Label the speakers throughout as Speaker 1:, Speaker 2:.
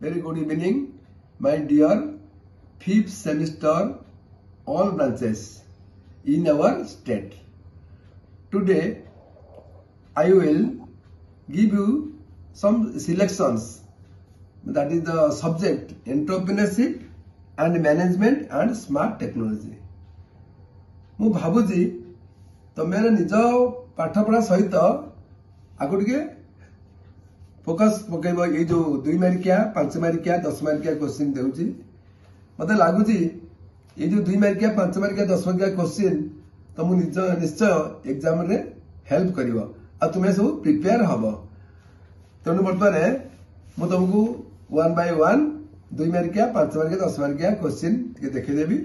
Speaker 1: Very good evening, my dear 5th semester all branches in our state. Today I will give you some selections, that is the subject entrepreneurship and management and smart technology. मु भाबुजी तमेर निज पाठपढ़ा सहित आगु टिके focus पकेब ये जो 2 मार्किया 5 मार्किया 10 मार्किया question देउची मते लागुची ये जो 2 मार्किया 5 मार्किया 10 मार्किया क्वेश्चन तुम निश्चय एग्जाम रे हेल्प करिवो आ तुमे सब प्रिपेयर हबो तनु बर्तमान मु तुमको 1 बाय 1 2 मार्किया 5 मार्किया 10 मार्किया क्वेश्चन के देखै देबी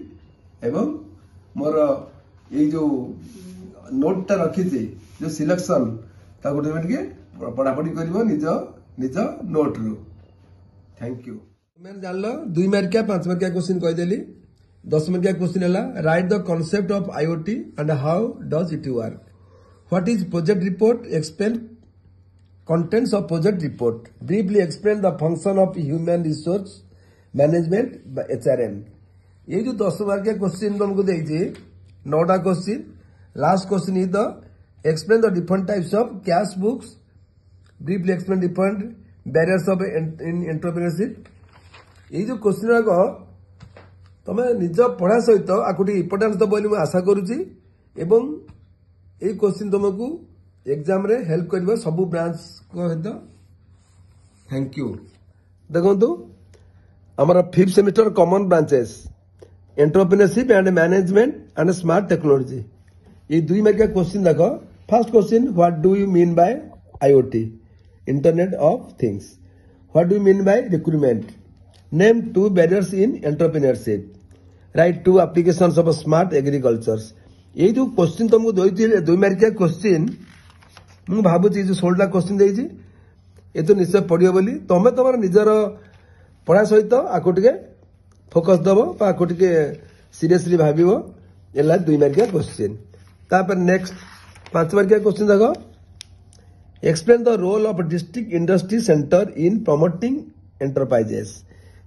Speaker 1: एवं मोर ये जो नोट टा रखी जो सिलेक्शन ता गोटे टिके पढ़ापढ़ी करिवो निज निज नोट रू। Thank you. मैं जान लो 2 मार्किया 5 मार्किया क्वेश्चन कहि देली 10 मार्किया क्वेश्चन हला right the concept of IoT and how does it work. What is project report, explain contents of project report, briefly explain the function of human resource management by HRM। ये जो 10 मार्किया question तुमको देइछि 9टा question, last question is the explain the different types of cash books, briefly explain different barriers of in entrepreneurship. ये जो question राको तमे निज पढ़ा सहित आकुटी इंपोर्टेंस दबो बोली मैं आशा करूची एवं ये क्वेश्चन तुमको एग्जाम रे हेल्प करिवो सब ब्रांच को हेद। Thank you. देखंतु हमर 5th semester common branches entrepreneurship and management and smart technology. ये 2 मार्किया क्वेश्चन देखो। First question, what do you mean by IoT, internet of things. What do you mean by recruitment. Name 2 barriers in entrepreneurship. Right 2 applications of smart agriculture. ये जो question तुमको 2 मार्किया question मु भाबुची जो 16टा question देइछि ए तो निश्चय पढ़ियो बोली तमे तमर निजर पढ़ा सहित आको टिके फोकस दबो बा आको टिके सीरियसली भाबिबो एला 2 मार्किया क्वेश्चन। तापर नेक्स्ट 5 मार्किया क्वेश्चन देखो। Explain the role of district industry centre in promoting enterprises.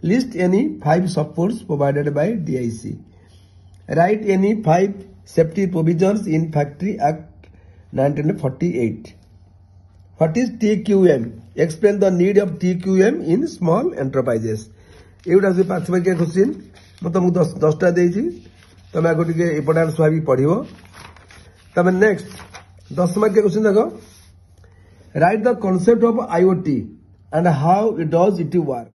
Speaker 1: List any 5 supports provided by DIC. Write any 5 safety provisions in factory act 1948. What is TQM? Explain the need of TQM in small enterprises. ये उड़ा से 5 मार्किया question मैं तुमको 10टा देइछि तमे आगो टिके importance भाबी पढ़िबो। तमे नेक्स्ट 10 मार्किया क्वेश्चन देखो। Right the concept of IoT and how it does it work.